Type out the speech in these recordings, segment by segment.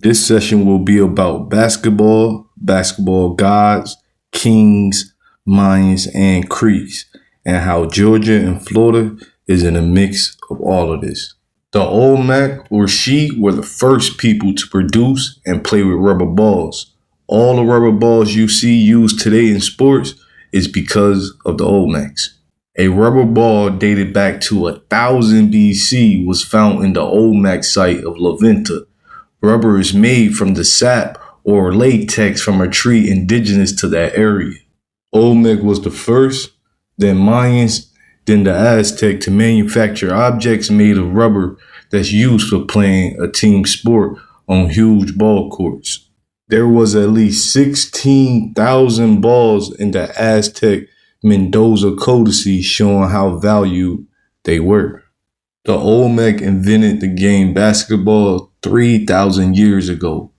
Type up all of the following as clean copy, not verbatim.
This session will be about basketball, basketball gods, kings, Mayans, and Creeks, and how Georgia and Florida is in a mix of all of this. The Olmec or She were the first people to produce and play with rubber balls. All the rubber balls you see used today in sports is because of the Olmecs. A rubber ball dated back to 1000 BC was found in the Olmec site of Laventa. Rubber is made from the sap or latex from a tree indigenous to that area. Olmec was the first, then Mayans, then the Aztec to manufacture objects made of rubber that's used for playing a team sport on huge ball courts. There was at least 16,000 balls in the Aztec Mendoza codices showing how valued they were. The Olmec invented the game basketball 3,000 years ago.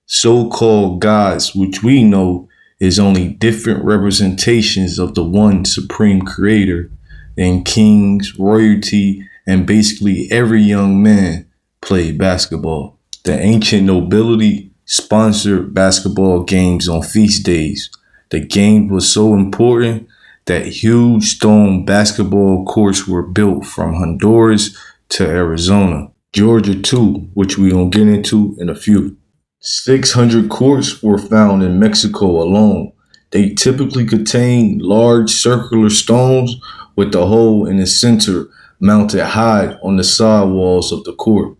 So-called gods, which we know is only different representations of the one supreme creator, and kings, royalty, and basically every young man played basketball. The ancient nobility sponsored basketball games on feast days. The game was so important that huge stone basketball courts were built from Honduras to Arizona. Georgia too, which we gonna get into in a few. 600 courts were found in Mexico alone. They typically contain large circular stones with the hole in the center mounted high on the side walls of the court.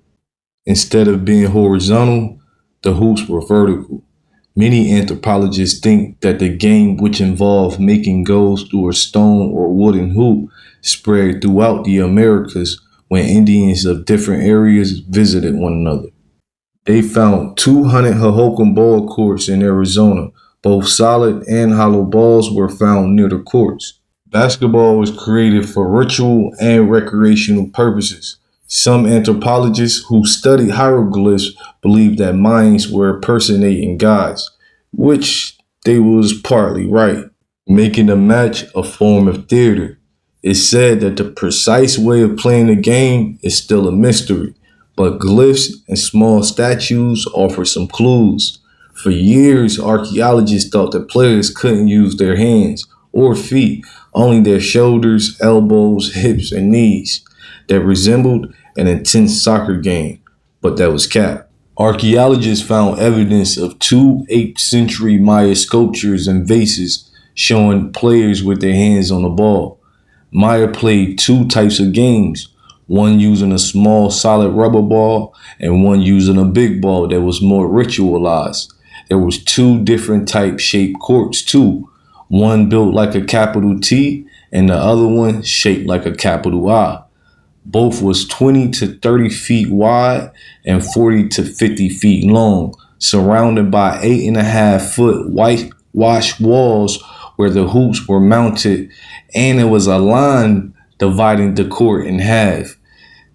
Instead of being horizontal, the hoops were vertical. Many anthropologists think that the game, which involved making goals through a stone or wooden hoop, spread throughout the Americas when Indians of different areas visited one another. They found 200 Hohokam ball courts in Arizona. Both solid and hollow balls were found near the courts. Basketball was created for ritual and recreational purposes. Some anthropologists who studied hieroglyphs believe that Mayans were impersonating gods, which they was partly right, making the match a form of theater. It's said that the precise way of playing the game is still a mystery, but glyphs and small statues offer some clues. For years, archaeologists thought that players couldn't use their hands or feet, only their shoulders, elbows, hips, and knees. That resembled an intense soccer game, but that was cap. Archaeologists found evidence of 2 8th century Maya sculptures and vases showing players with their hands on the ball. Maya played 2 types of games, one using a small solid rubber ball and one using a big ball that was more ritualized. There was 2 different type shaped courts too, one built like a capital T and the other one shaped like a capital I. Both was 20 to 30 feet wide and 40 to 50 feet long, surrounded by 8.5-foot whitewashed walls where the hoops were mounted, and it was a line dividing the court in half.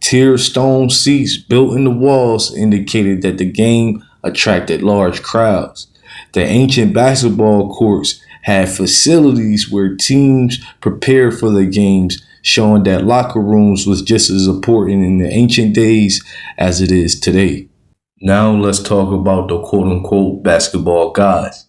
Tiered stone seats built in the walls indicated that the game attracted large crowds. The ancient basketball courts had facilities where teams prepared for the games, showing that locker rooms was just as important in the ancient days as it is today. Now let's talk about the quote-unquote basketball gods.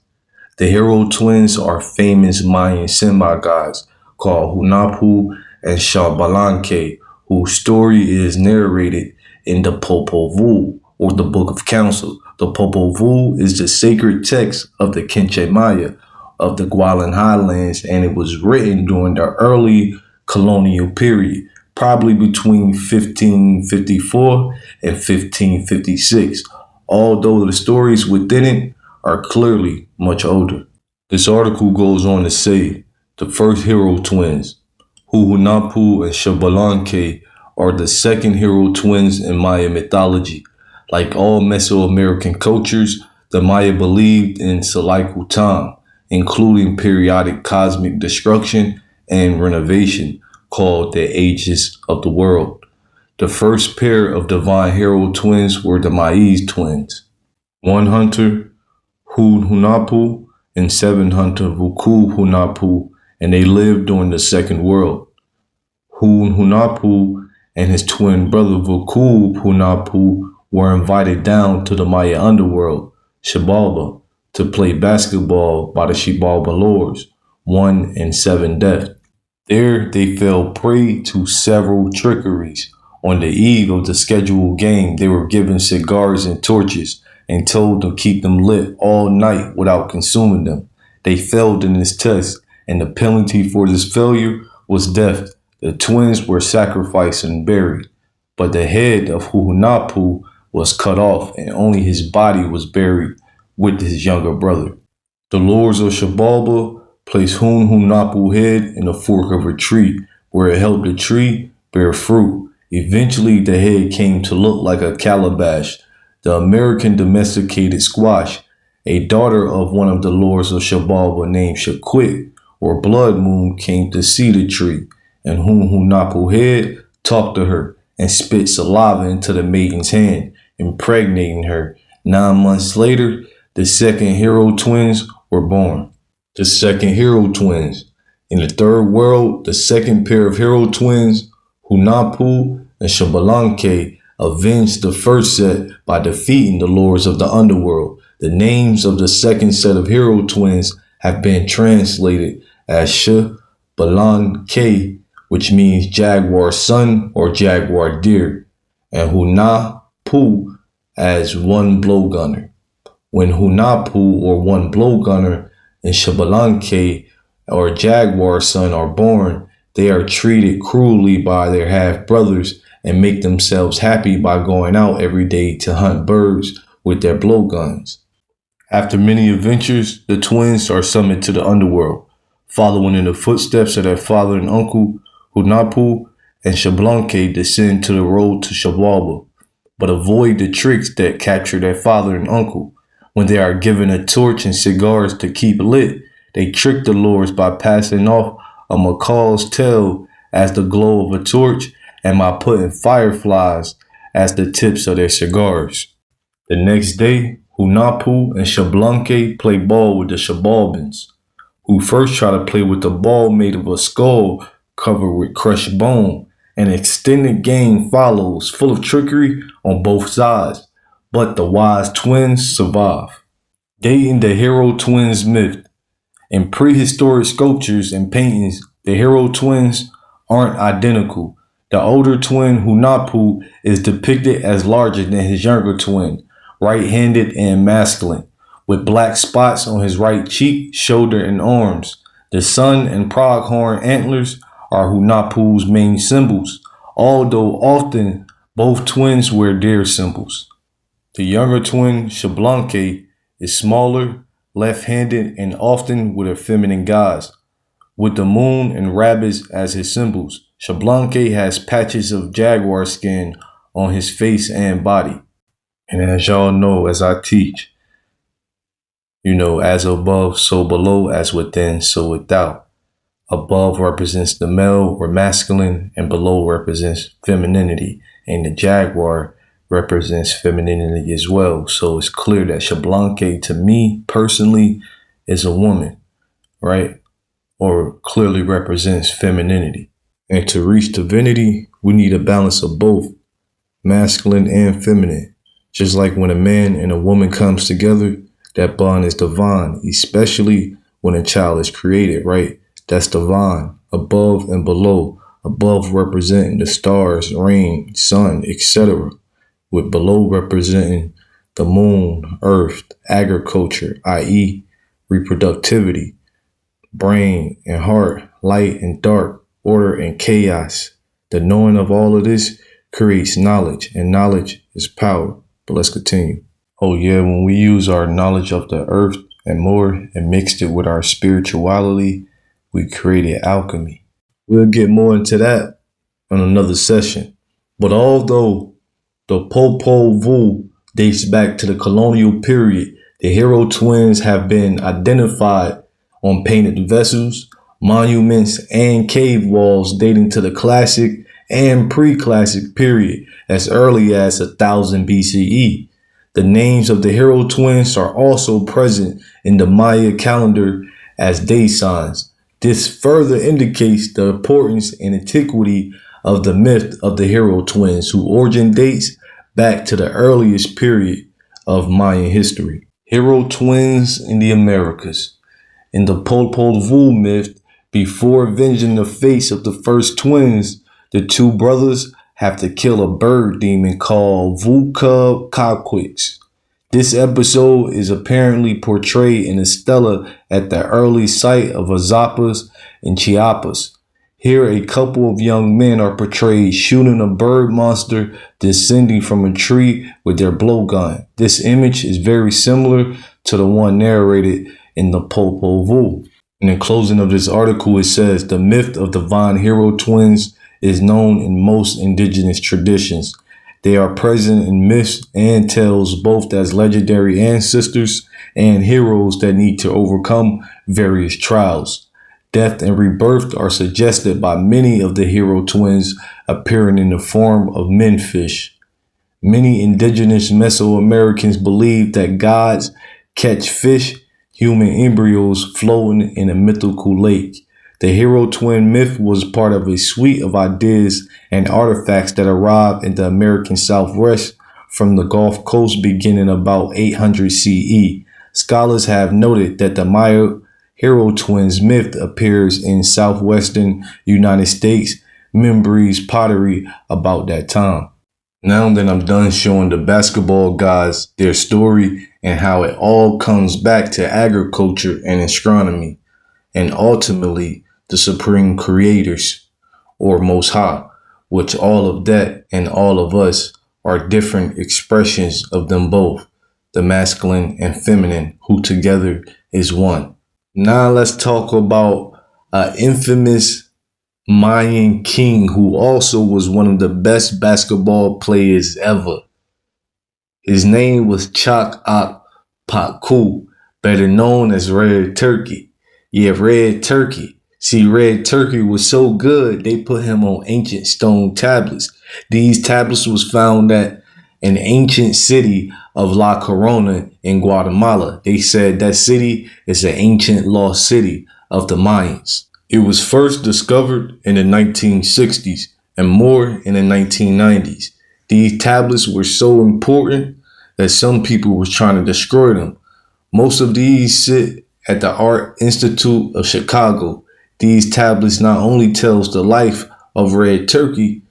The hero twins are famous Mayan semi-gods called Hunahpu and Xbalanque, whose story is narrated in the Popol Vuh, or the Book of Council. The Popol Vuh is the sacred text of the Quechua Maya of the Gualan Highlands, and it was written during the early colonial period, probably between 1554 and 1556, although the stories within it are clearly much older. This article goes on to say the first hero twins, Hunahpu and Xbalanque, are the second hero twins in Maya mythology. Like all Mesoamerican cultures, the Maya believed in cyclical time, including periodic cosmic destruction and renovation, called the ages of the world. The first pair of divine hero twins were the Maize twins, one hunter, Hunahpu, and 7 hunter, Hunahpu, and they lived during the Second World. Hunahpu and his twin brother Hunahpu were invited down to the Maya underworld, Xibalba, to play basketball by the Xibalba lords, 1 and 7 death. There they fell prey to several trickeries. On the eve of the scheduled game, they were given cigars and torches and told to keep them lit all night without consuming them. They failed in this test, and the penalty for this failure was death. The twins were sacrificed and buried, but the head of Huhunapu was cut off, and only his body was buried with his younger brother. The lords of Xibalba placed Huhunapu's head in the fork of a tree, where it helped the tree bear fruit. Eventually, the head came to look like a calabash, the American domesticated squash. A daughter of one of the lords of Xibalba named Shaquit, or Blood Moon, came to see the tree, and Huhunapu's head talked to her and spit saliva into the maiden's hand, impregnating her. 9 months later, the second hero twins were born. The second hero twins. In the third world, the second pair of hero twins, Hunapu and Xbalanque, avenged the first set by defeating the lords of the underworld. The names of the second set of hero twins have been translated as Xbalanque, which means jaguar son or jaguar deer, and Hunapu as one blowgunner. When Hunapu or one blowgunner and Xbalanque or jaguar son are born, they are treated cruelly by their half-brothers and make themselves happy by going out every day to hunt birds with their blowguns. After many adventures, the twins are summoned to the underworld. Following in the footsteps of their father and uncle, Hunapu and Xbalanque descend to the road to Xibalba, but avoid the tricks that capture their father and uncle. When they are given a torch and cigars to keep lit, they trick the lords by passing off a macaw's tail as the glow of a torch and by putting fireflies as the tips of their cigars. The next day, Hunapu and Xbalanque play ball with the Xibalbans, who first try to play with a ball made of a skull covered with crushed bone. An extended game follows, full of trickery on both sides, but the wise twins survive. Dating the hero twins myth. In prehistoric sculptures and paintings, the hero twins aren't identical. The older twin, Hunapu, is depicted as larger than his younger twin, right-handed and masculine, with black spots on his right cheek, shoulder, and arms. The sun and pronghorn antlers are Hunapu's main symbols, although often both twins wear deer symbols. The younger twin, Xbalanque, is smaller, left-handed, and often with a feminine guise, with the moon and rabbits as his symbols. Xbalanque has patches of jaguar skin on his face and body. And as y'all know, as I teach, as above, so below, as within, so without. Above represents the male or masculine, and below represents femininity. And the jaguar represents femininity as well. So it's clear that Xbalanque, to me personally, is a woman, right? Or clearly represents femininity. And to reach divinity, we need a balance of both, masculine and feminine. Just like when a man and a woman comes together, that bond is divine, especially when a child is created, right? That's divine, above and below. Above representing the stars, rain, sun, etc., with below representing the moon, earth, agriculture, i.e. reproductivity, brain and heart, light and dark, order and chaos. The knowing of all of this creates knowledge, and knowledge is power. But let's continue. Oh yeah, when we use our knowledge of the earth and more and mixed it with our spirituality, we created alchemy. We'll get more into that on another session. But although the Popol Vuh dates back to the colonial period, the hero twins have been identified on painted vessels, monuments, and cave walls dating to the classic and pre-classic period as early as 1000 BCE. The names of the hero twins are also present in the Maya calendar as day signs. This further indicates the importance and antiquity of the myth of the hero twins, whose origin dates back to the earliest period of Mayan history. Hero twins in the Americas. In the Popol Vuh myth, before avenging the face of the first twins, the two brothers have to kill a bird demon called Vuka. This episode is apparently portrayed in a stela at the early site of Azapas in Chiapas. Here, a couple of young men are portrayed shooting a bird monster descending from a tree with their blowgun. This image is very similar to the one narrated in the Popol Vuh. In the closing of this article, it says, the myth of divine hero twins is known in most indigenous traditions. They are present in myths and tales both as legendary ancestors and heroes that need to overcome various trials. Death and rebirth are suggested by many of the hero twins appearing in the form of menfish. Many indigenous Mesoamericans believe that gods catch fish, human embryos floating in a mythical lake. The hero twin myth was part of a suite of ideas and artifacts that arrived in the American Southwest from the Gulf Coast beginning about 800 CE. Scholars have noted that the Maya hero twins myth appears in southwestern United States Membri's pottery about that time. Now that I'm done showing the basketball gods their story and how it all comes back to agriculture and astronomy, and ultimately the supreme creators, or Most High, which all of that and all of us are different expressions of them both, the masculine and feminine, who together is one. Now let's talk about an infamous Mayan king who also was one of the best basketball players ever. His name was Chak-Ak Pakku, better known as Red Turkey. Yeah, Red Turkey. See, Red Turkey was so good, they put him on ancient stone tablets. These tablets was found at an ancient city of La Corona in Guatemala. They said that city is an ancient lost city of the Mayans. It was first discovered in the 1960s and more in the 1990s. These tablets were so important that some people were trying to destroy them. Most of these sit at the Art Institute of Chicago. These tablets not only tells the life of Red Turkey,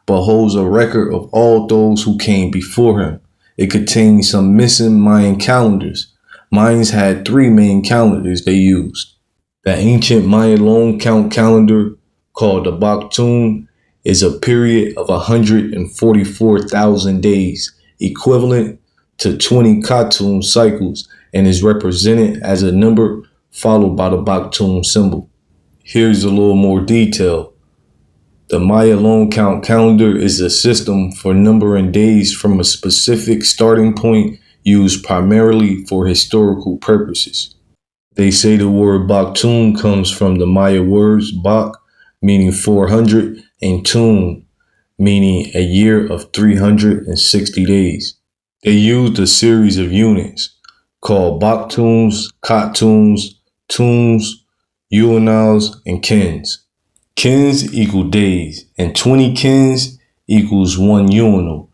but holds a record of all those who came before him. It contains some missing Mayan calendars. Mayans had 3 main calendars they used. The ancient Mayan long count calendar, called the Baktun, is a period of 144,000 days, equivalent to 20 Katun cycles, and is represented as a number followed by the Baktun symbol. Here's a little more detail. The Maya long count calendar is a system for numbering days from a specific starting point used primarily for historical purposes. They say the word Baktun comes from the Maya words Bak, meaning 400, and Tun, meaning a year of 360 days. They used a series of units called Baktuns, Katuns, Tuns, Yuanals, and Kins. Kins equal days, and 20 kins equals 1 yuanal,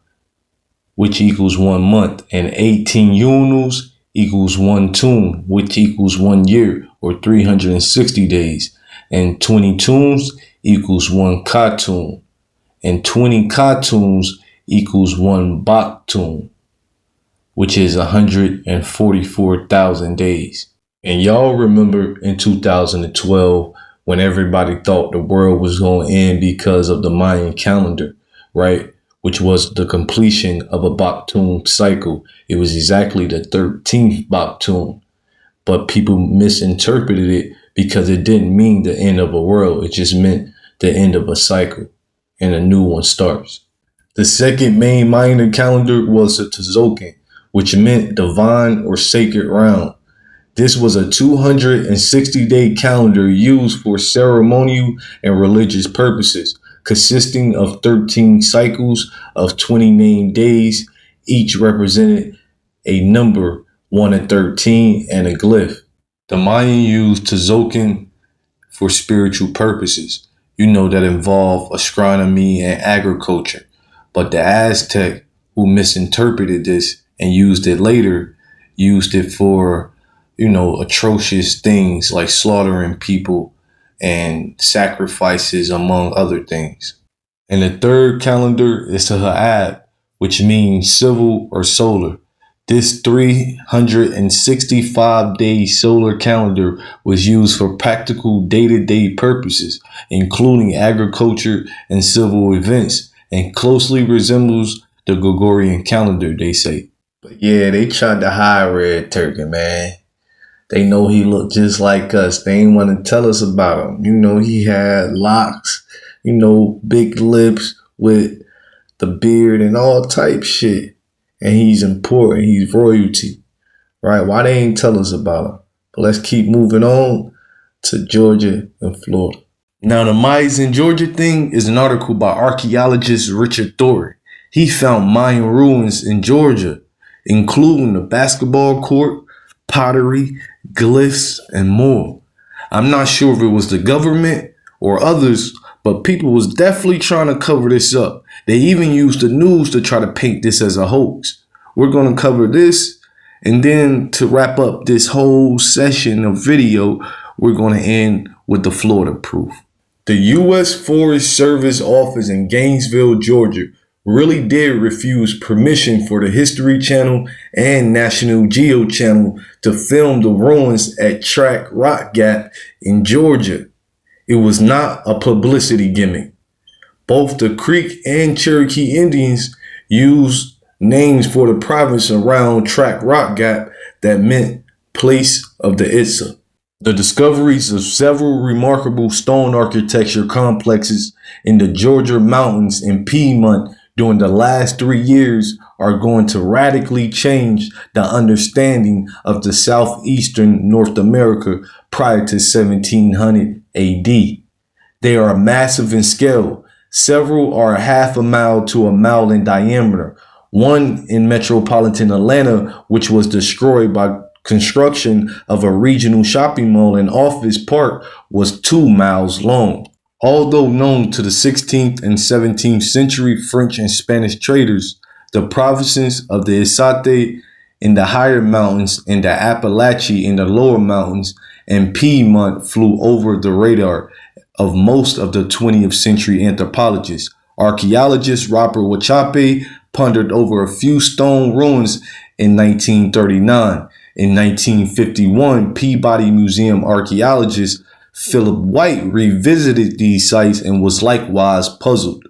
which equals 1 month, and 18 yuanals equals 1 tun, which equals 1 year, or 360 days, and 20 tuns equals 1 katun, and 20 katuns equals 1 baktun, which is 144,000 days. And y'all remember in 2012 when everybody thought the world was going to end because of the Mayan calendar, right? Which was the completion of a Baktun cycle. It was exactly the 13th Baktun, but people misinterpreted it because it didn't mean the end of a world. It just meant the end of a cycle and a new one starts. The second main Mayan calendar was the Tzolk'in, which meant divine or sacred round. This was a 260-day calendar used for ceremonial and religious purposes, consisting of 13 cycles of 20 named days. Each represented a number 1 and 13 and a glyph. The Mayan used Tzolk'in for spiritual purposes, that involve astronomy and agriculture. But the Aztec who misinterpreted this and used it later, used it for, atrocious things like slaughtering people and sacrifices, among other things. And the third calendar is Ha'ab, which means civil or solar. This 365-day solar calendar was used for practical day-to-day purposes, including agriculture and civil events, and closely resembles the Gregorian calendar, they say. But yeah, they tried to hide Red Turkey, man. They know he looked just like us. They ain't want to tell us about him. He had locks, big lips with the beard and all type shit. And he's important. He's royalty, right? Why they ain't tell us about him? But let's keep moving on to Georgia and Florida. Now, the Mayans in Georgia thing is an article by archaeologist Richard Thornton. He found Mayan ruins in Georgia, including the basketball court, pottery, glyphs, and more. I'm not sure if it was the government or others, but people was definitely trying to cover this up. They even used the news to try to paint this as a hoax. We're going to cover this, and then to wrap up this whole session of video, we're going to end with the Florida proof. The U.S. Forest Service office in Gainesville, Georgia, really did refuse permission for the History Channel and National Geo Channel to film the ruins at Track Rock Gap in Georgia. It was not a publicity gimmick. Both the Creek and Cherokee Indians used names for the province around Track Rock Gap that meant place of the Itza. The discoveries of several remarkable stone architecture complexes in the Georgia mountains and Piedmont during the last 3 years are going to radically change the understanding of the Southeastern North America prior to 1700 AD. They are massive in scale. Several are half a mile to a mile in diameter. One in metropolitan Atlanta, which was destroyed by construction of a regional shopping mall and office park, was 2 miles long. Although known to the 16th and 17th century French and Spanish traders, the provinces of the Isate in the higher mountains and the Appalachia in the lower mountains and Piedmont flew over the radar of most of the 20th century anthropologists. Archaeologist Robert Wachape pondered over a few stone ruins in 1939. In 1951, Peabody Museum archaeologist Philip White revisited these sites and was likewise puzzled.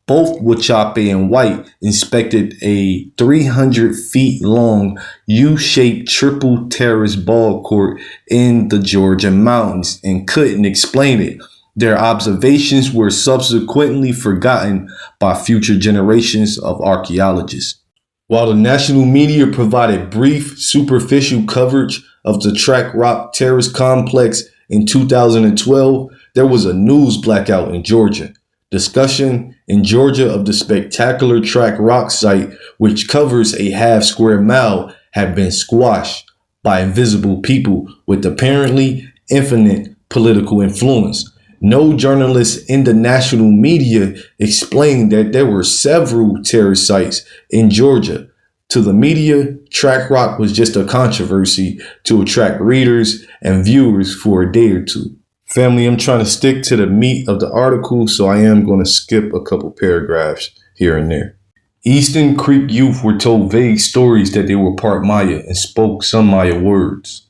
Both Wachape and White inspected a 300 feet long U-shaped triple terrace ball court in the Georgia mountains and couldn't explain it. Their observations were subsequently forgotten by future generations of archaeologists. While the national media provided brief, superficial coverage of the Track Rock Terrace complex in 2012, there was a news blackout in Georgia. Discussion in Georgia of the spectacular Track Rock site, which covers a half square mile, had been squashed by invisible people with apparently infinite political influence. No journalist in the national media explained that there were several terrorist sites in Georgia. To the media, Track Rock was just a controversy to attract readers and viewers for a day or two. Family, I'm trying to stick to the meat of the article, so I am going to skip a couple paragraphs here and there. Eastern Creek youth were told vague stories that they were part Maya and spoke some Maya words.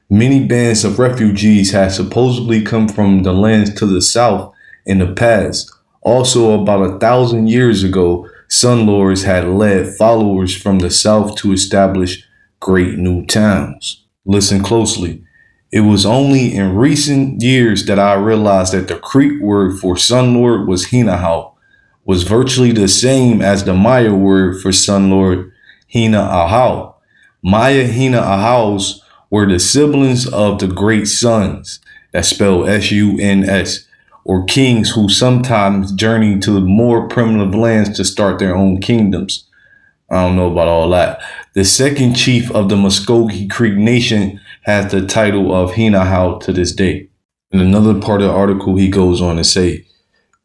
Many bands of refugees had supposedly come from the lands to the south in the past. Also, about 1,000 years ago, Sun Lords had led followers from the south to establish great new towns. Listen closely. It was only in recent years that I realized that the Creek word for Sun Lord was Hinahau, was virtually the same as the Maya word for Sun Lord, Hina Ahau. Maya Hina Ahaus were the siblings of the great suns, that's spelled S-U-N-S, or kings who sometimes journeyed to more primitive lands to start their own kingdoms. I don't know about all that. The second chief of the Muskogee Creek Nation has the title of Hinahau to this day. In another part of the article, he goes on to say,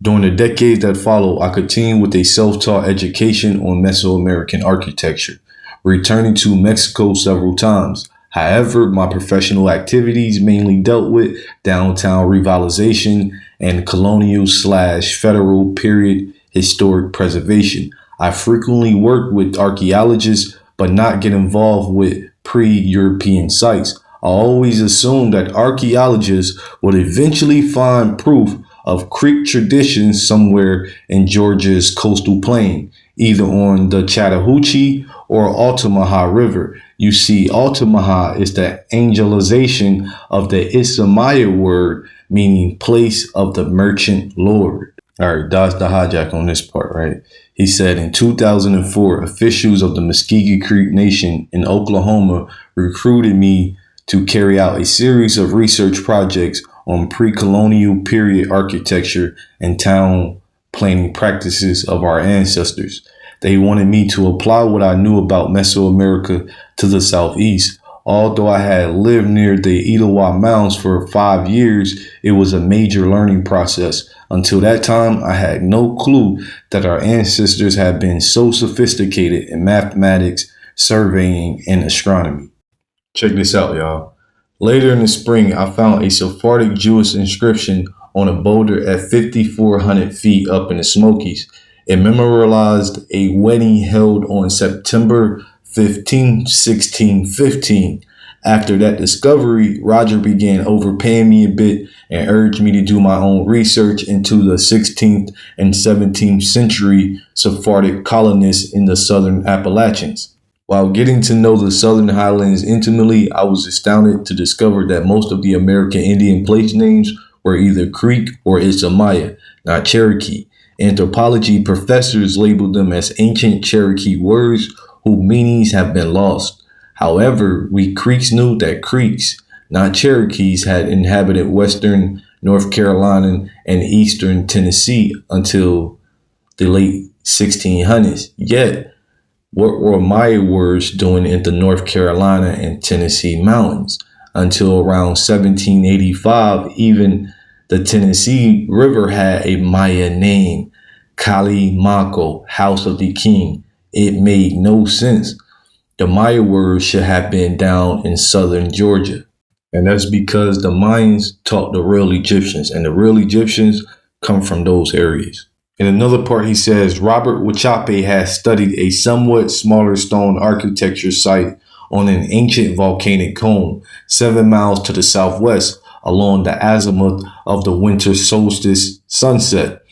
During the decades that followed, I continued with a self-taught education on Mesoamerican architecture, returning to Mexico several times. However, my professional activities mainly dealt with downtown revitalization and colonial/federal period historic preservation. I frequently worked with archaeologists, but not get involved with pre-European sites. I always assumed that archaeologists would eventually find proof of Creek traditions somewhere in Georgia's coastal plain, either on the Chattahoochee or Altamaha River. You see, Altamaha is the angelization of the Isamaya word, meaning place of the merchant lord. All right, that's the hijack on this part, right? He said in 2004, officials of the Muskogee Creek Nation in Oklahoma recruited me to carry out a series of research projects on pre-colonial period architecture and town planning practices of our ancestors. They wanted me to apply what I knew about Mesoamerica to the Southeast. Although I had lived near the Etowah Mounds for 5 years, it was a major learning process. Until that time, I had no clue that our ancestors had been so sophisticated in mathematics, surveying, and astronomy. Check this out, y'all. Later in the spring, I found a Sephardic Jewish inscription on a boulder at 5,400 feet up in the Smokies. It memorialized a wedding held on September 15, 1615. After that discovery, Roger began overpaying me a bit and urged me to do my own research into the 16th and 17th century Sephardic colonists in the southern Appalachians. While getting to know the Southern Highlands intimately, I was astounded to discover that most of the American Indian place names were either Creek or Isamaya, not Cherokee. Anthropology professors labeled them as ancient Cherokee words whose meanings have been lost. However, we Creeks knew that Creeks, not Cherokees, had inhabited western North Carolina and eastern Tennessee until the late 1600s. Yet, what were Maya words doing in the North Carolina and Tennessee mountains? Until around 1785, even the Tennessee River had a Maya name, Kalimaco, House of the King. It made no sense. The Maya words should have been down in southern Georgia. And that's because the Mayans taught the real Egyptians, and the real Egyptians come from those areas. In another part, he says, Robert Wachape has studied a somewhat smaller stone architecture site on an ancient volcanic cone, 7 miles to the southwest, along the azimuth of the winter solstice sunset.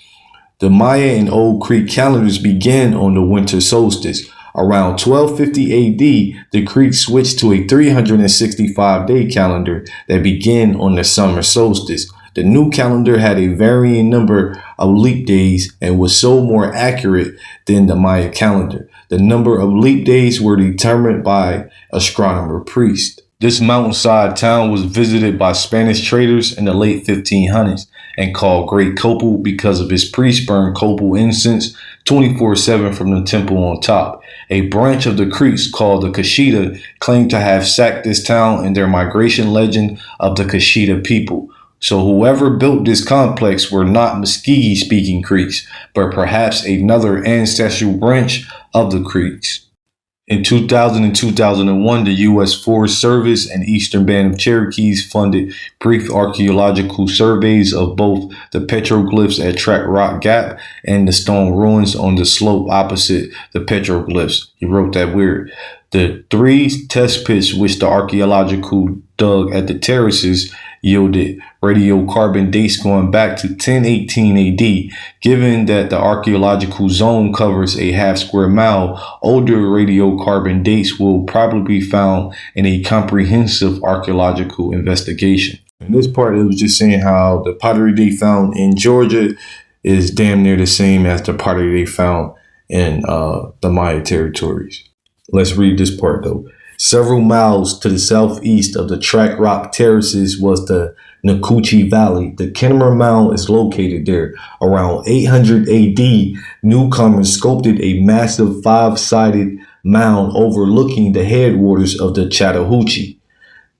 The Maya and Old Creek calendars began on the winter solstice. Around 1250 AD, the Creek switched to a 365-day calendar that began on the summer solstice. The new calendar had a varying number of leap days and was so more accurate than the Maya calendar. The number of leap days were determined by astronomer priests. This mountainside town was visited by Spanish traders in the late 1500s and called Great Copal because of its priests burned copal incense 24/7 from the temple on top. A branch of the Creeks called the Kashida claimed to have sacked this town in their migration legend of the Kashida people. So whoever built this complex were not Muskogee speaking Creeks, but perhaps another ancestral branch of the Creeks. In 2000 and 2001, the U.S. Forest Service and Eastern Band of Cherokees funded brief archaeological surveys of both the petroglyphs at Track Rock Gap and the stone ruins on the slope opposite the petroglyphs. He wrote that weird. The 3 test pits which the archaeological dug at the terraces yielded radiocarbon dates going back to 1018 AD. Given that the archaeological zone covers a half square mile, older radiocarbon dates will probably be found in a comprehensive archaeological investigation. In this part, it was just saying how the pottery they found in Georgia is damn near the same as the pottery they found in the Maya territories. Let's read this part though. Several miles to the southeast of the Track Rock Terraces was the Nkuchi Valley. The Kennemer Mound is located there. Around 800 AD, newcomers sculpted a massive 5-sided mound overlooking the headwaters of the Chattahoochee.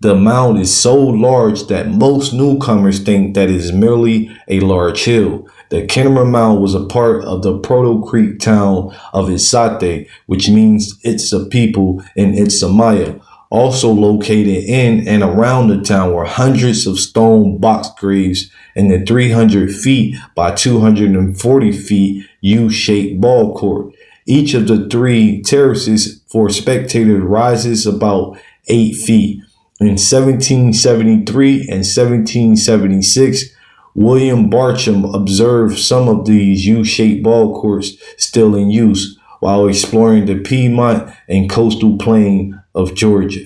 The mound is so large that most newcomers think that it is merely a large hill. The Kennemer Mound was a part of the Proto-Creek town of Isate, which means it's a people in Itsamaya. Also located in and around the town were hundreds of stone box graves in the 300 feet by 240 feet U-shaped ball court. Each of the three terraces for spectators rises about 8 feet. In 1773 and 1776, William Bartram observed some of these U-shaped ball courts still in use while exploring the Piedmont and coastal plain of Georgia.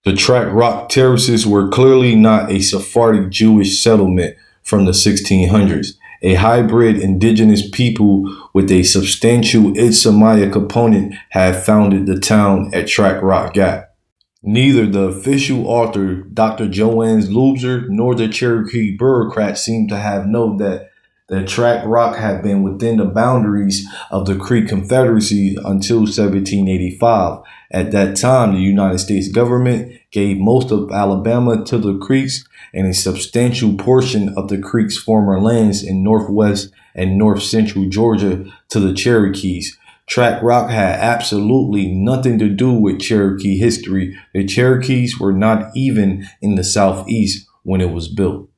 The Track Rock Terraces were clearly not a Sephardic Jewish settlement from the 1600s. A hybrid indigenous people with a substantial Itsamaya component had founded the town at Track Rock Gap. Neither the official author, Dr. Joannes Lubzer, nor the Cherokee bureaucrats seem to have known that the Track Rock had been within the boundaries of the Creek Confederacy until 1785. At that time, the United States government gave most of Alabama to the Creeks and a substantial portion of the Creeks' former lands in northwest and north central Georgia to the Cherokees. Track Rock had absolutely nothing to do with Cherokee history. The Cherokees were not even in the Southeast when it was built.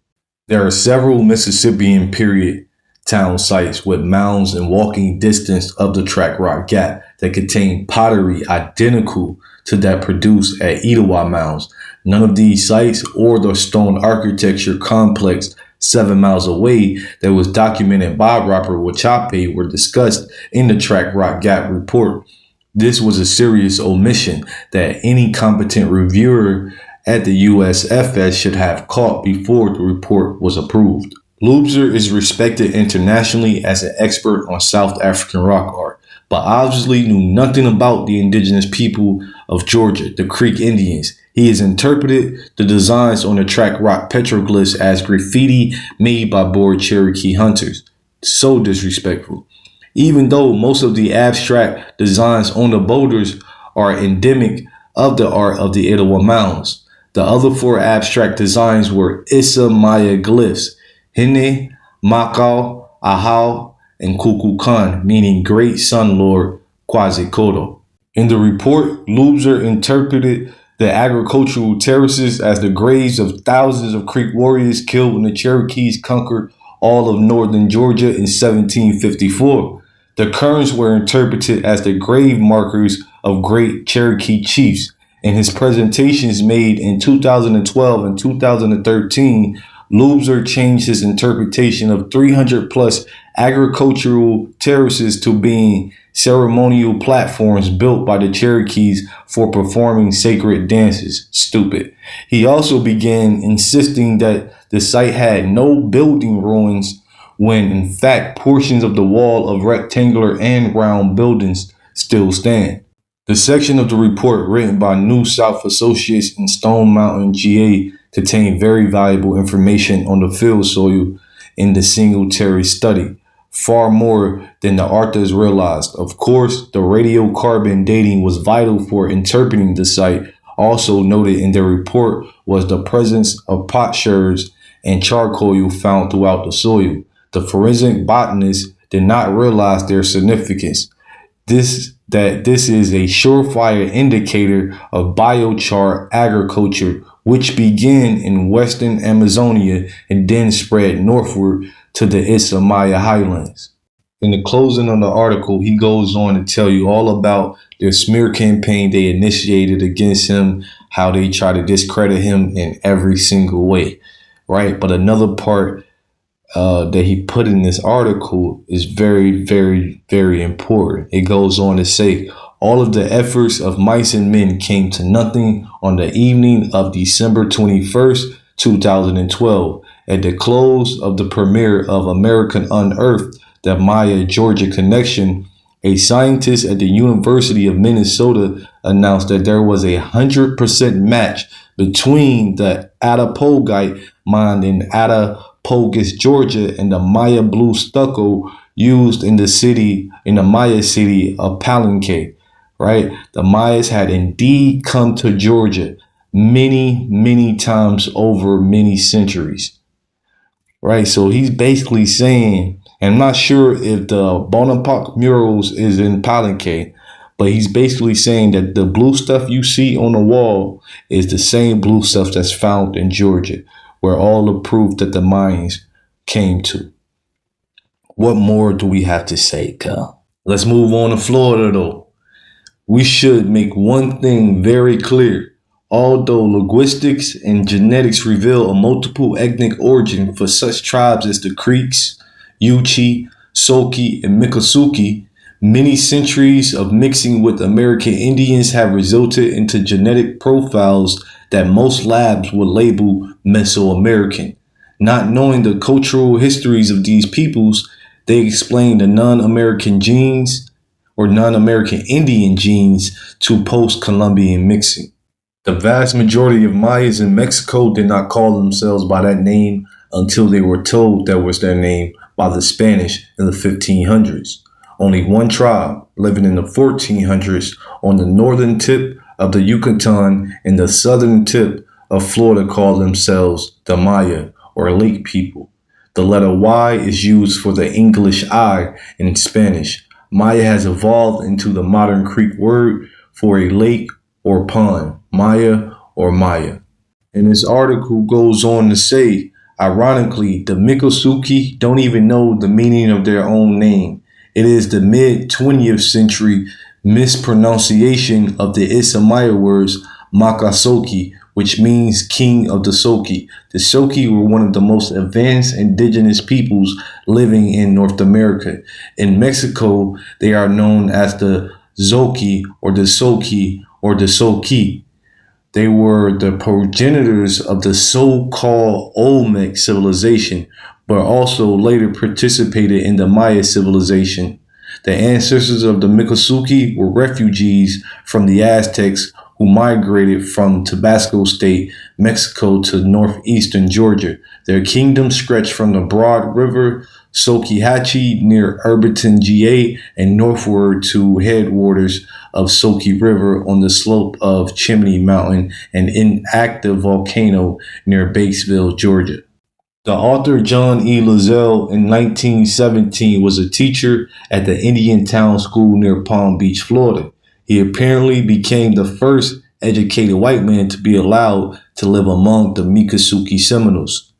There are several Mississippian period town sites with mounds in walking distance of the Track Rock Gap that contain pottery identical to that produced at Etowah Mounds. None of these sites or the stone architecture complex 7 miles away that was documented by Robert Wachape were discussed in the Track Rock Gap report. This was a serious omission that any competent reviewer at the USFS should have caught before the report was approved. Lubzer is respected internationally as an expert on South African rock art, but obviously knew nothing about the indigenous people of Georgia, the Creek Indians. He has interpreted the designs on the Track Rock petroglyphs as graffiti made by bored Cherokee hunters. So disrespectful. Even though most of the abstract designs on the boulders are endemic of the art of the Etowah Mounds, the other 4 abstract designs were Issa Maya glyphs, Hine, Makau, Ahau, and Kukulkan, meaning Great Sun Lord Quasikodo. In the report, Lubzer interpreted the agricultural terraces as the graves of thousands of Creek warriors killed when the Cherokees conquered all of northern Georgia in 1754. The currents were interpreted as the grave markers of great Cherokee chiefs. In his presentations made in 2012 and 2013, Lubzer changed his interpretation of 300 plus agricultural terraces to being ceremonial platforms built by the Cherokees for performing sacred dances. Stupid. He also began insisting that the site had no building ruins when in fact portions of the wall of rectangular and round buildings still stand. The section of the report written by New South Associates in Stone Mountain, GA, contained very valuable information on the field soil in the Singletary study, far more than the authors realized. Of course, the radiocarbon dating was vital for interpreting the site. Also noted in their report was the presence of potsherds and charcoal found throughout the soil. The forensic botanists did not realize their significance. This is a surefire indicator of biochar agriculture, which began in western Amazonia and then spread northward to the Itsamaya highlands. In the closing of the article, he goes on to tell you all about their smear campaign they initiated against him, how they try to discredit him in every single way, right? But another part that he put in this article is very, very, very important. It goes on to say, all of the efforts of mice and men came to nothing on the evening of December 21st, 2012. At the close of the premiere of American Unearthed, the Maya Georgia Connection, a scientist at the University of Minnesota announced that there was a 100% match between the Attapogite mined in Attapogus, Georgia, and the Maya blue stucco used in the Maya city of Palenque. Right? The Mayas had indeed come to Georgia many, many times over many centuries. Right? So he's basically saying I'm not sure if the Bonaparte murals is in Palenque, but he's basically saying that the blue stuff you see on the wall is the same blue stuff that's found in Georgia, where all the proof that the Mayans came to. What more do we have to say, Cal? Let's move on to Florida, though. We should make one thing very clear. Although linguistics and genetics reveal a multiple ethnic origin for such tribes as the Creeks, Yuchi, Soki, and Miccosukee, many centuries of mixing with American Indians have resulted into genetic profiles that most labs would label Mesoamerican. Not knowing the cultural histories of these peoples, they explain the non-American genes or non-American Indian genes to post-Columbian mixing. The vast majority of Mayans in Mexico did not call themselves by that name until they were told that was their name by the Spanish in the 1500s. Only one tribe living in the 1400s on the northern tip of the Yucatan and the southern tip of Florida called themselves the Maya or Lake people. The letter Y is used for the English I in Spanish. Maya has evolved into the modern Creek word for a lake or pond, Maya or Maya. And this article goes on to say, ironically, the Miccosukee don't even know the meaning of their own name. It is the mid-20th century mispronunciation of the Isamaya words Makasoki, which means king of the Soki. The Soki were one of the most advanced indigenous peoples living in North America. In Mexico, they are known as the Zoki or the Soki or the Soki. They were the progenitors of the so-called Olmec civilization, but also later participated in the Maya civilization. The ancestors of the Miccosukee were refugees from the Aztecs who migrated from Tabasco State, Mexico to northeastern Georgia. Their kingdom stretched from the broad river Sokihatchee near Irvington, GA, and northward to headwaters of Soki River on the slope of Chimney Mountain, an inactive volcano near Batesville, Georgia. The author John E. Lazelle in 1917 was a teacher at the Indian Town School near Palm Beach, Florida. He apparently became the first educated white man to be allowed to live among the Miccosukee Seminoles.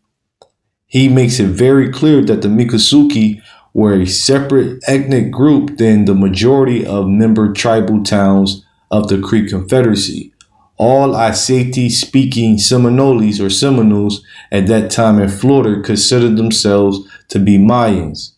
He makes it very clear that the Miccosukee were a separate ethnic group than the majority of member tribal towns of the Creek Confederacy. All Aisati-speaking Seminoles or Seminoles at that time in Florida considered themselves to be Mayans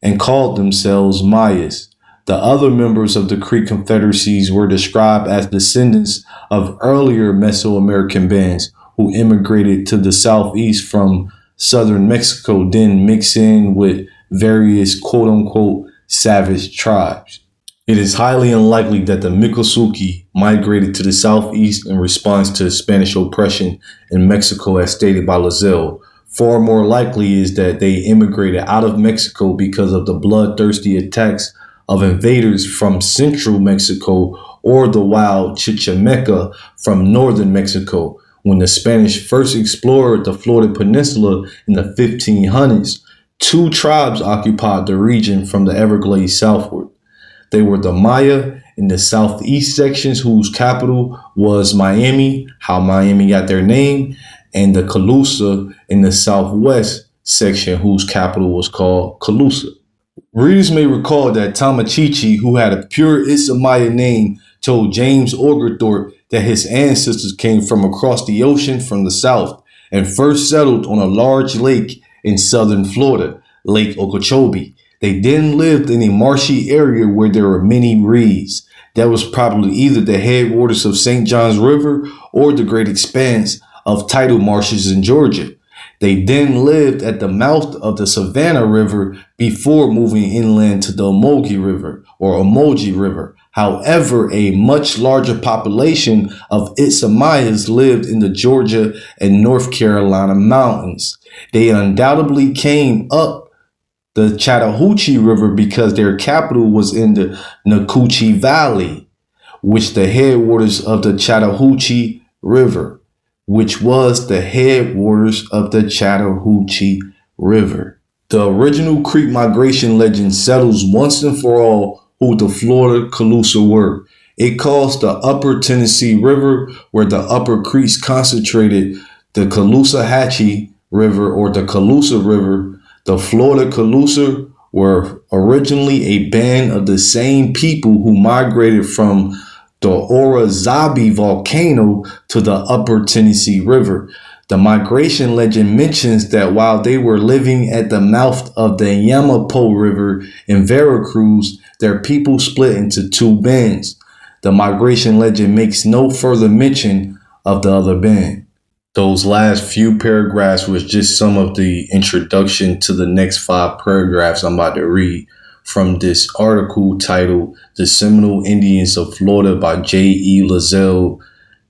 and called themselves Mayas. The other members of the Creek Confederacies were described as descendants of earlier Mesoamerican bands who immigrated to the southeast from southern Mexico, then mixed in with various quote-unquote savage tribes. It is highly unlikely that the Miccosukee migrated to the southeast in response to Spanish oppression in Mexico as stated by Lazelle. Far more likely is that they immigrated out of Mexico because of the bloodthirsty attacks of invaders from central Mexico or the wild Chichimeca from northern Mexico. When the Spanish first explored the Florida Peninsula in the 1500s, two tribes occupied the region from the Everglades southward. They were the Maya in the southeast sections, whose capital was Miami, how Miami got their name, and the Calusa in the southwest section, whose capital was called Calusa. Readers may recall that Tamachichi, who had a pure Isamaya name, told James Oglethorpe that his ancestors came from across the ocean from the south and first settled on a large lake in southern Florida, Lake Okeechobee. They then lived in a marshy area where there were many reeds. That was probably either the headwaters of St. John's River or the great expanse of tidal marshes in Georgia. They then lived at the mouth of the Savannah River before moving inland to the Emoji River. However, a much larger population of Isamayas lived in the Georgia and North Carolina mountains. They undoubtedly came up the Chattahoochee River because their capital was in the Nacoochee Valley, which the headwaters of the Chattahoochee River, which was the headwaters of the Chattahoochee River. The original Creek migration legend settles once and for all who the Florida Calusa were. It calls the Upper Tennessee River, where the Upper Creeks concentrated, the Caloosahatchee River or the Calusa River. The Florida Calusa were originally a band of the same people who migrated from the Orizaba volcano to the Upper Tennessee River. The migration legend mentions that while they were living at the mouth of the Yamapo River in Veracruz, their people split into two bands. The migration legend makes no further mention of the other band. Those last few paragraphs was just some of the introduction to the next 5 paragraphs I'm about to read from this article titled The Seminole Indians of Florida by J.E. Lazelle,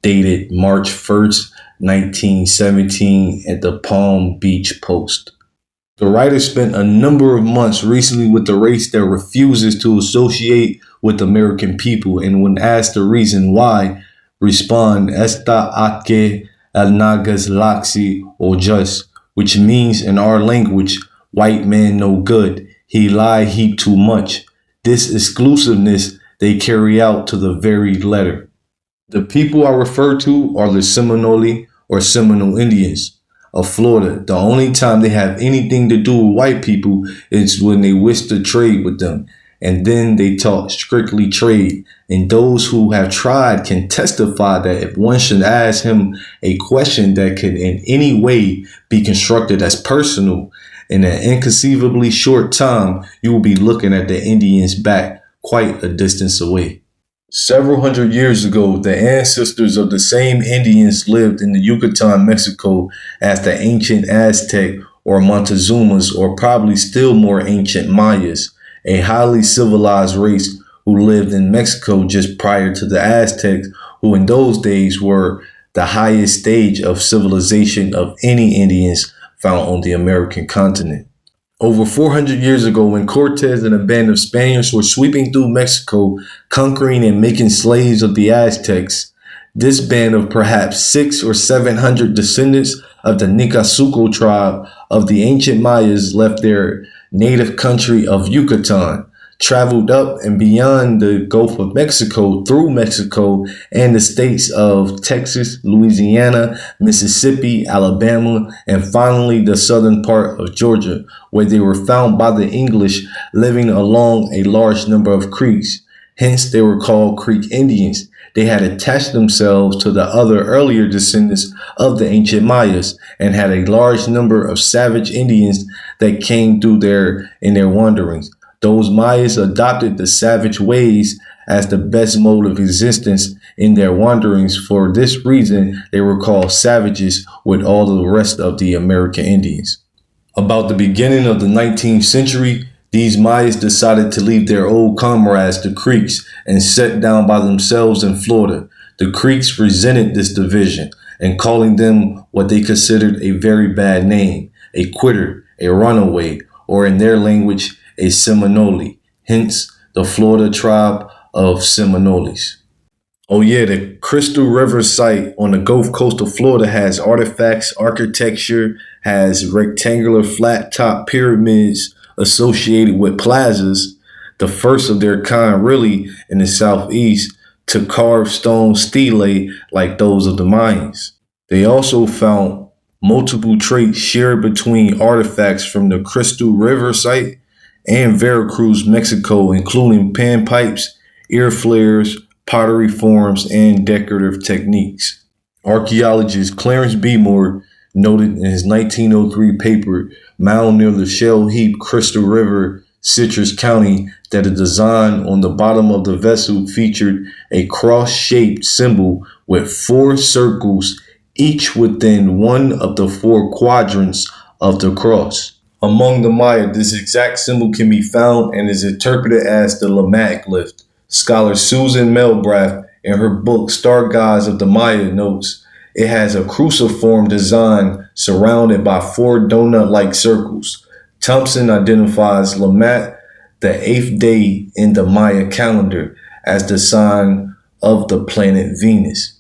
dated March 1st, 1917 at the Palm Beach Post. The writer spent a number of months recently with the race that refuses to associate with American people, and when asked the reason why, respond "Esta atque el nagas laxi o just," which means in our language, white man no good, he lie heap too much. This exclusiveness they carry out to the very letter. The people I refer to are the Seminole or Seminole Indians of Florida. The only time they have anything to do with white people is when they wish to trade with them. And then they talk strictly trade. And those who have tried can testify that if one should ask him a question that could in any way be constructed as personal, in an inconceivably short time, you will be looking at the Indians back quite a distance away. Several hundred years ago, the ancestors of the same Indians lived in the Yucatan, Mexico, as the ancient Aztec or Montezumas, or probably still more ancient Mayas, a highly civilized race who lived in Mexico just prior to the Aztecs, who in those days were the highest stage of civilization of any Indians found on the American continent. Over 400 years ago, when Cortez and a band of Spaniards were sweeping through Mexico, conquering and making slaves of the Aztecs, this band of perhaps 600 or 700 descendants of the Nicasuco tribe of the ancient Mayas left their native country of Yucatan, traveled up and beyond the Gulf of Mexico through Mexico and the states of Texas, Louisiana, Mississippi, Alabama, and finally the southern part of Georgia, where they were found by the English living along a large number of creeks. Hence, they were called Creek Indians. They had attached themselves to the other earlier descendants of the ancient Mayas and had a large number of savage Indians that came through in their wanderings. Those Mayas adopted the savage ways as the best mode of existence in their wanderings. For this reason, they were called savages with all the rest of the American Indians. About the beginning of the 19th century, these Mayas decided to leave their old comrades, the Creeks, and set down by themselves in Florida. The Creeks resented this division and calling them what they considered a very bad name, a quitter, a runaway, or in their language, a Seminole, hence the Florida tribe of Seminoles. Oh yeah, the Crystal River site on the Gulf Coast of Florida has artifacts, architecture, has rectangular flat top pyramids associated with plazas, the first of their kind really in the Southeast, to carved stone stelae like those of the Mayans. They also found multiple traits shared between artifacts from the Crystal River site and Veracruz, Mexico, including panpipes, ear flares, pottery forms, and decorative techniques. Archaeologist Clarence B. Moore noted in his 1903 paper, Mound near the Shell Heap, Crystal River, Citrus County, that a design on the bottom of the vessel featured a cross-shaped symbol with 4 circles, each within one of the 4 quadrants of the cross. Among the Maya, this exact symbol can be found and is interpreted as the Lamach glyph. Scholar Susan Melbrath, in her book Star Gods of the Maya, notes it has a cruciform design surrounded by 4 donut-like circles. Thompson identifies Lamach, the 8th day in the Maya calendar, as the sign of the planet Venus.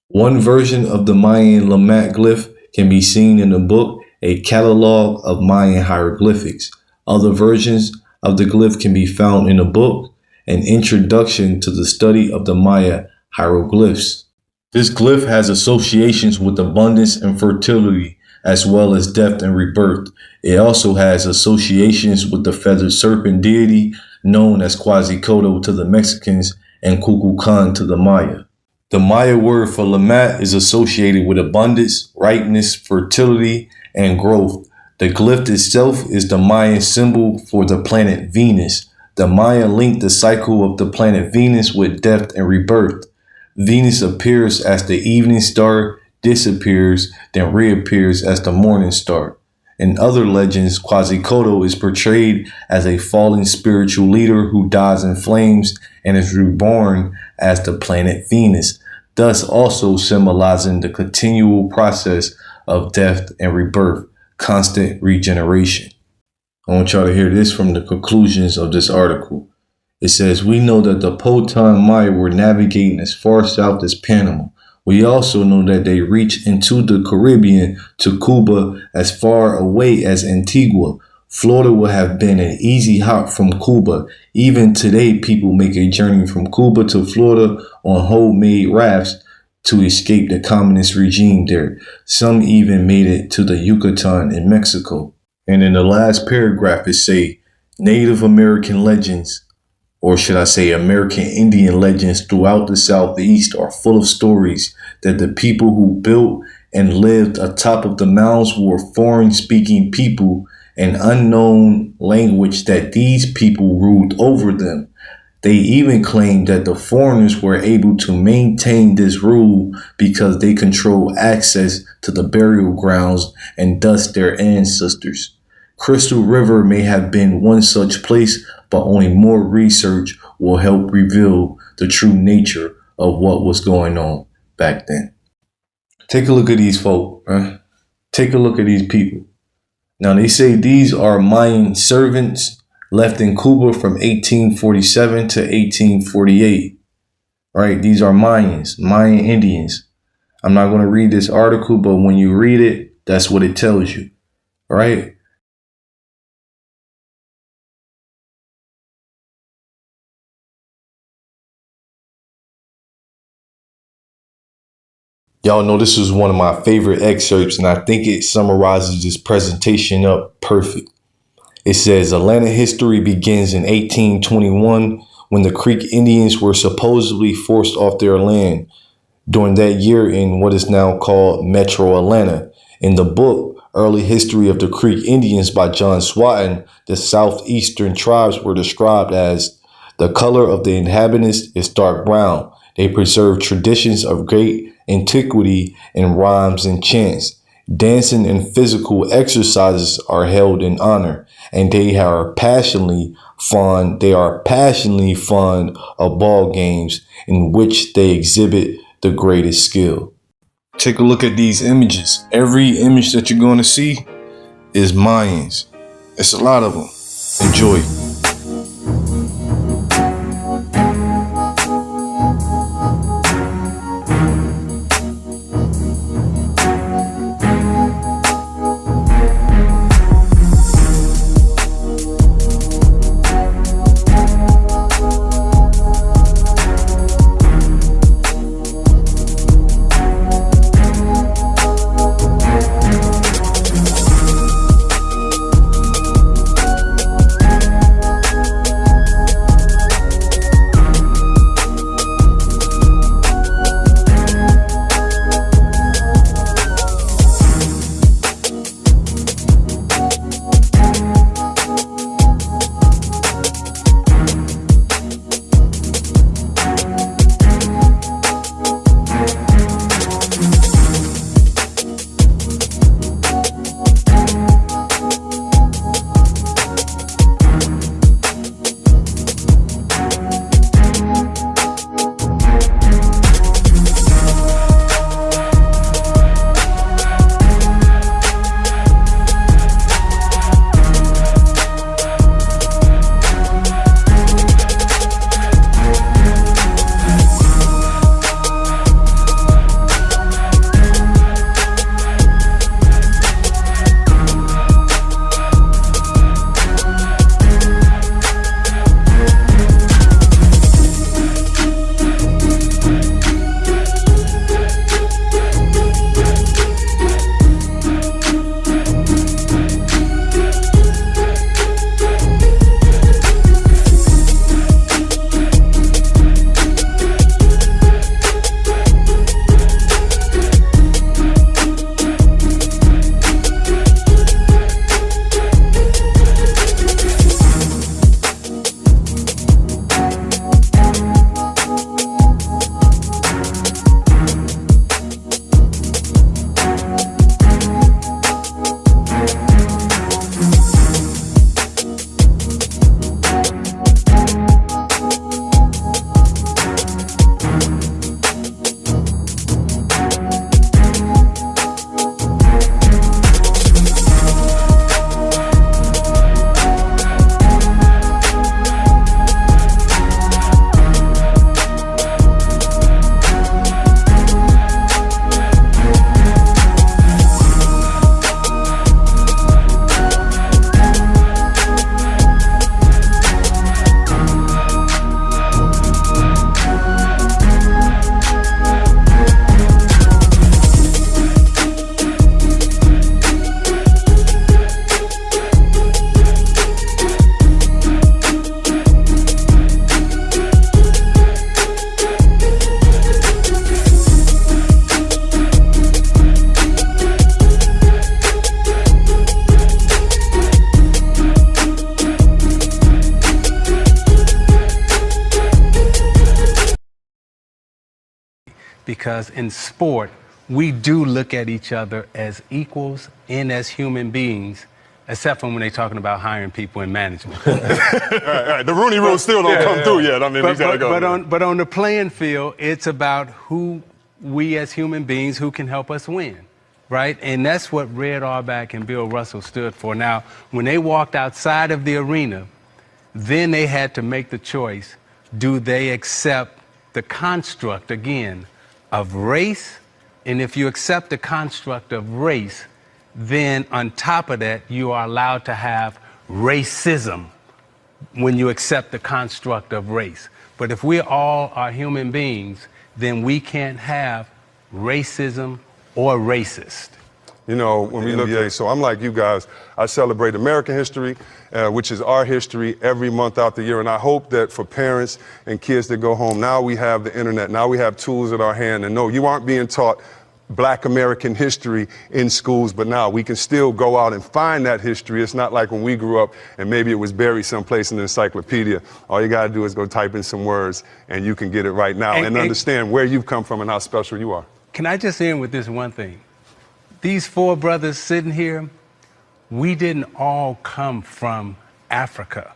One version of the Mayan Lamach glyph can be seen in the book, a catalog of Mayan hieroglyphics. Other versions of the glyph can be found in a book, An Introduction to the Study of the Maya Hieroglyphs. This glyph has associations with abundance and fertility, as well as death and rebirth. It also has associations with the feathered serpent deity known as Quasicoto to the Mexicans and Kukulkan to the Maya. The Maya word for Lamat is associated with abundance, ripeness, fertility, and growth. The glyph itself is the Mayan symbol for the planet Venus. The Maya linked the cycle of the planet Venus with death and rebirth. Venus appears as the evening star, disappears, then reappears as the morning star. In other legends, Quasicoto is portrayed as a fallen spiritual leader who dies in flames and is reborn as the planet Venus, thus also symbolizing the continual process of death and rebirth, constant regeneration. I want y'all to hear this from the conclusions of this article. It says, we know that the Potan Maya were navigating as far south as Panama. We also know that they reached into the Caribbean to Cuba as far away as Antigua. Florida would have been an easy hop from Cuba. Even today, people make a journey from Cuba to Florida on homemade rafts to escape the communist regime there. Some even made it to the Yucatan in Mexico. And in the last paragraph, it say, Native American legends, or should I say American Indian legends throughout the Southeast are full of stories that the people who built and lived atop of the mounds were foreign-speaking people, an unknown language that these people ruled over them. They even claimed that the foreigners were able to maintain this rule because they controlled access to the burial grounds and thus their ancestors. Crystal River may have been one such place, but only more research will help reveal the true nature of what was going on back then. Take a look at these folk, right? Take a look at these people. Now they say these are Mayan servants left in Cuba from 1847 to 1848, right? These are Mayans, Mayan Indians. I'm not going to read this article, but when you read it, that's what it tells you, right? Y'all know this is one of my favorite excerpts, and I think it summarizes this presentation up perfect. It says Atlanta history begins in 1821 when the Creek Indians were supposedly forced off their land. During that year in what is now called Metro Atlanta. In the book, Early History of the Creek Indians by John Swatton, the Southeastern tribes were described as the color of the inhabitants is dark brown. They preserve traditions of great antiquity in rhymes and chants. Dancing and physical exercises are held in honor, and they are passionately fond of ball games in which they exhibit the greatest skill. Take a look at these images. Every image that you're going to see is Mayans. It's a lot of them. Enjoy. because in sport, we do look at each other as equals and as human beings, except for when they're talking about hiring people in management. All right. The Rooney Rule still don't come through yet. I mean, we gotta go. But on the playing field, it's about who we as human beings, who can help us win, right? And that's what Red Auerbach and Bill Russell stood for. Now, when they walked outside of the arena, then they had to make the choice. Do they accept the construct, again, of race? And if you accept the construct of race, then on top of that, you are allowed to have racism when you accept the construct of race. But if we all are human beings, then we can't have racism or racist. You know, when we look at, so I'm like you guys, I celebrate American history, which is our history, every month out the year. And I hope that for parents and kids that go home, now we have the internet, now we have tools at our hand. And no, you aren't being taught Black American history in schools, but now we can still go out and find that history. It's not like when we grew up and maybe it was buried someplace in the encyclopedia. All you got to do is go type in some words and you can get it right now and understand where you've come from and how special you are. Can I just end with this one thing? These four brothers sitting here, we didn't all come from Africa.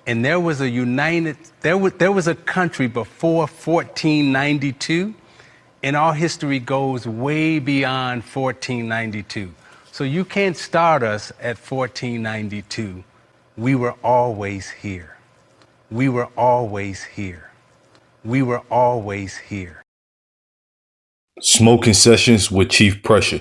And there was a country before 1492. And our history goes way beyond 1492. So you can't start us at 1492. We were always here. We were always here. We were always here. Smoking Sessions with Chief Pressure.